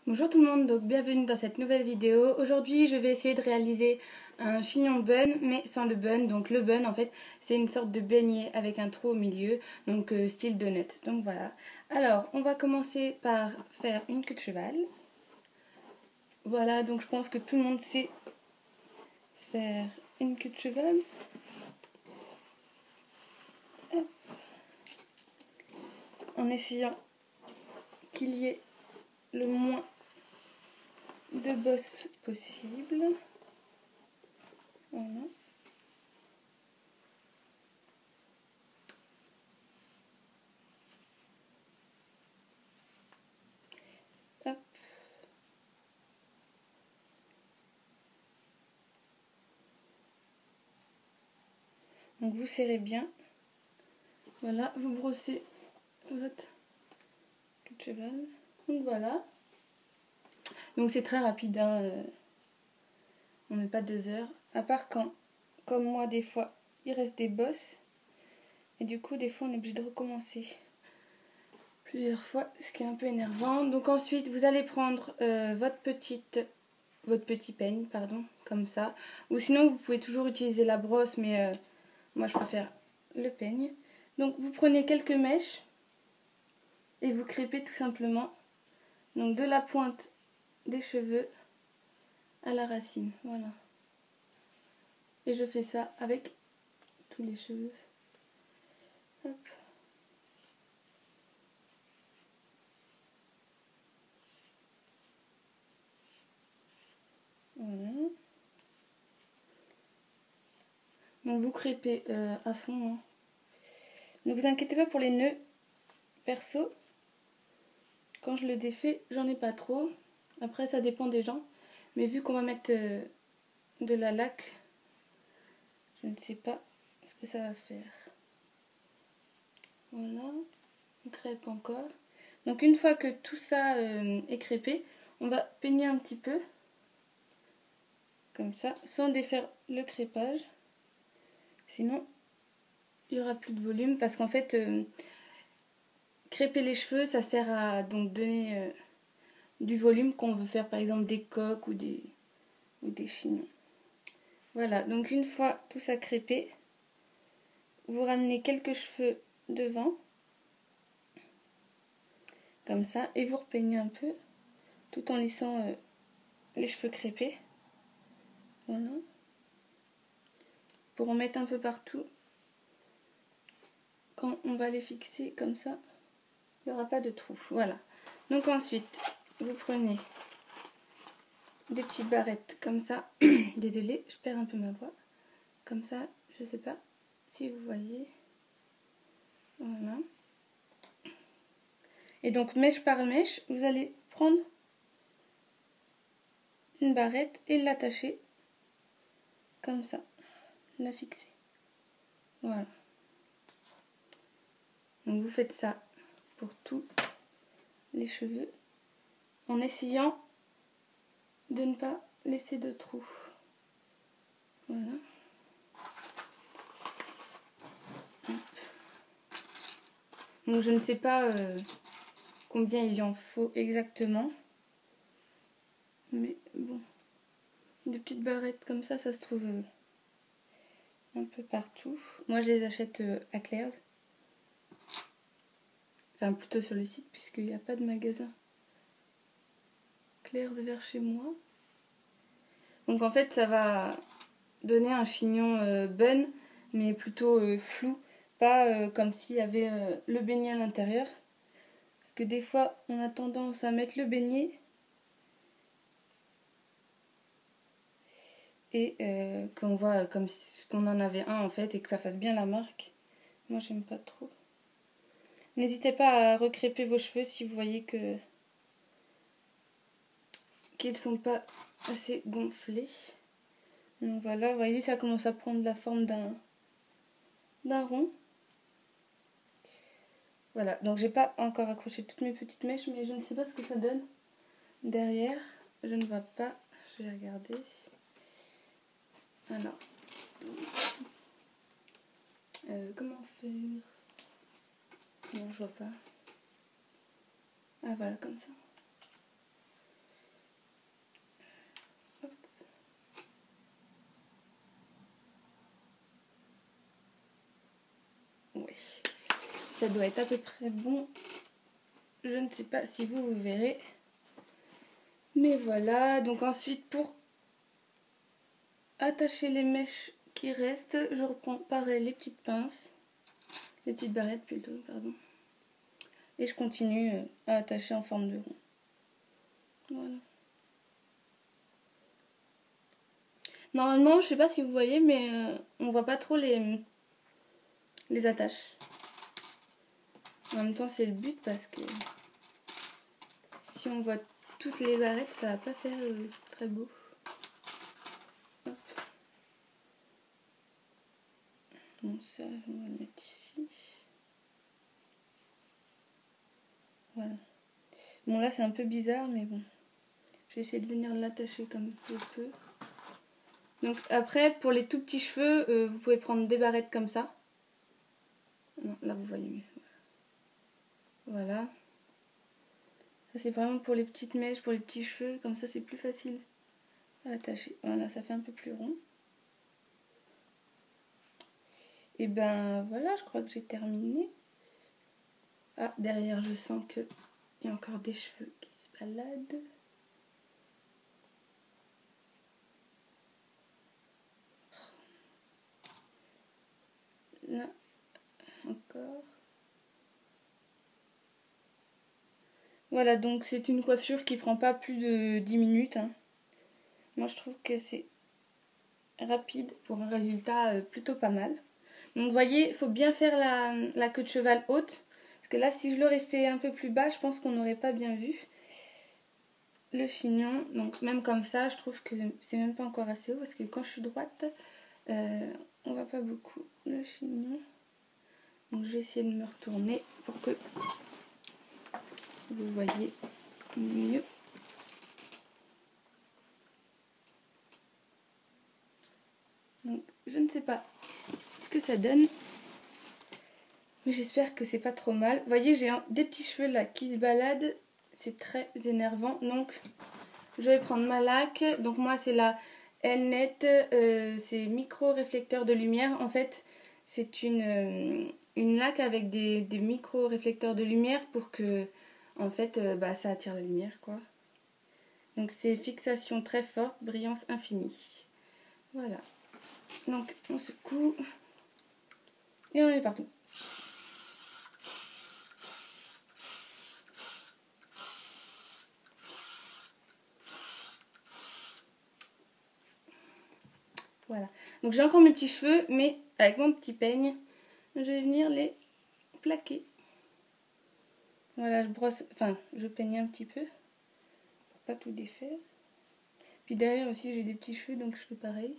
Bonjour tout le monde, donc bienvenue dans cette nouvelle vidéo. Aujourd'hui je vais essayer de réaliser un chignon bun mais sans le bun. Donc le bun en fait c'est une sorte de beignet avec un trou au milieu, donc style donut. Donc voilà. Alors on va commencer par faire une queue de cheval. Voilà, donc je pense que tout le monde sait faire une queue de cheval. Hop. En essayant qu'il y ait le moins de bosses possible. Voilà. Hop. Donc vous serrez bien. Voilà, vous brossez votre queue de cheval. Donc voilà. Donc c'est très rapide, hein. On met pas 2 heures. À part quand, comme moi des fois, il reste des bosses. Et du coup des fois on est obligé de recommencer plusieurs fois, ce qui est un peu énervant. Donc ensuite vous allez prendre votre petit peigne, pardon, comme ça. Ou sinon vous pouvez toujours utiliser la brosse, mais moi je préfère le peigne. Donc vous prenez quelques mèches et vous crêpez tout simplement. Donc de la pointe des cheveux à la racine, voilà. Et je fais ça avec tous les cheveux. Hop. Voilà. Donc vous crêpez à fond, hein. Ne vous inquiétez pas pour les nœuds. Perso, quand je le défais, j'en ai pas trop. Après ça dépend des gens. Mais vu qu'on va mettre de la laque, je ne sais pas ce que ça va faire. Voilà, on crêpe encore. Donc une fois que tout ça est crêpé, on va peigner un petit peu. Comme ça, sans défaire le crêpage. Sinon, il n'y aura plus de volume. Parce qu'en fait, crêper les cheveux, ça sert à donc donner du volume quand on veut faire par exemple des coques ou des chignons. Voilà, donc une fois tout ça crêpé, vous ramenez quelques cheveux devant, comme ça, et vous repeignez un peu, tout en laissant les cheveux crêpés. Voilà. Pour en mettre un peu partout. Quand on va les fixer comme ça, il n'y aura pas de trou. Voilà. Donc ensuite, vous prenez des petites barrettes comme ça. Désolée, je perds un peu ma voix. Comme ça, je sais pas si vous voyez. Voilà. Et donc mèche par mèche, vous allez prendre une barrette et l'attacher comme ça. La fixer. Voilà. Donc vous faites ça pour tous les cheveux en essayant de ne pas laisser de trous. Voilà. Donc je ne sais pas combien il y en faut exactement. Mais bon. Des petites barrettes comme ça se trouve un peu partout. Moi je les achète à Claire's. Enfin plutôt sur le site puisqu'il n'y a pas de magasin Claire's vers chez moi. Donc en fait ça va donner un chignon bun mais plutôt flou. Pas comme s'il y avait le beignet à l'intérieur. Parce que des fois on a tendance à mettre le beignet et qu'on voit comme si qu'on en avait un en fait et que ça fasse bien la marque. Moi j'aime pas trop. N'hésitez pas à recrêper vos cheveux si vous voyez qu'ils sont pas assez gonflés. Donc voilà, vous voyez ça commence à prendre la forme d'un rond. Voilà, donc j'ai pas encore accroché toutes mes petites mèches, mais je ne sais pas ce que ça donne derrière. Je ne vois pas, je vais regarder. Alors, comment faire? Non, je vois pas. Ah voilà, comme ça. ça doit être à peu près bon. Je ne sais pas si vous verrez. Mais voilà, donc ensuite pour attacher les mèches qui restent, je reprends pareil les petites pinces. Les petites barrettes plutôt, pardon. Et je continue à attacher en forme de rond. Voilà. Normalement, je sais pas si vous voyez, mais on voit pas trop les attaches. En même temps, c'est le but parce que si on voit toutes les barrettes, ça va pas faire très beau. Hop. Bon, ça, on va le mettre ici. Voilà. Bon, là, c'est un peu bizarre, mais bon. Je vais essayer de venir l'attacher comme je peux. Donc après, pour les tout petits cheveux, vous pouvez prendre des barrettes comme ça. Non, là, vous voyez mieux. Voilà. Ça, c'est vraiment pour les petites mèches, pour les petits cheveux. Comme ça, c'est plus facile à attacher. Voilà, ça fait un peu plus rond. Et ben voilà, je crois que j'ai terminé. Ah, derrière, je sens qu'il y a encore des cheveux qui se baladent. Là, encore. Voilà, donc c'est une coiffure qui prend pas plus de 10 minutes. Hein. Moi, je trouve que c'est rapide pour un résultat plutôt pas mal. Donc, vous voyez, il faut bien faire la queue de cheval haute. Parce que là, si je l'aurais fait un peu plus bas, je pense qu'on n'aurait pas bien vu le chignon. Donc, même comme ça, je trouve que c'est même pas encore assez haut. Parce que quand je suis droite, on voit pas beaucoup le chignon. Donc, je vais essayer de me retourner pour que vous voyez mieux. Donc, je ne sais pas ce que ça donne. Mais j'espère que c'est pas trop mal. Vous voyez, j'ai des petits cheveux là qui se baladent. C'est très énervant. Donc, je vais prendre ma laque. Donc, moi, c'est la Elnet. C'est micro-réflecteur de lumière. En fait, c'est une laque avec des micro-réflecteurs de lumière pour que, en fait, ça attire la lumière, quoi. Donc, c'est fixation très forte, brillance infinie. Voilà. Donc, on secoue. Et on est partout. Voilà. Donc j'ai encore mes petits cheveux, mais avec mon petit peigne, je vais venir les plaquer. Voilà, je brosse, enfin, je peigne un petit peu pour pas tout défaire. Puis derrière aussi, j'ai des petits cheveux, donc je fais pareil.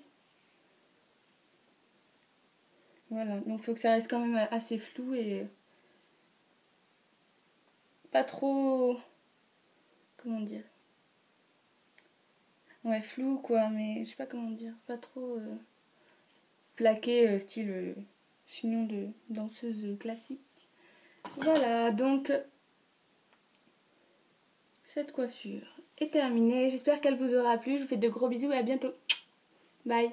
Voilà, donc il faut que ça reste quand même assez flou et pas trop, comment dire, ouais, flou quoi, mais je sais pas comment dire, pas trop plaqué style chignon de danseuse classique. Voilà, donc cette coiffure est terminée. J'espère qu'elle vous aura plu. Je vous fais de gros bisous et à bientôt. Bye.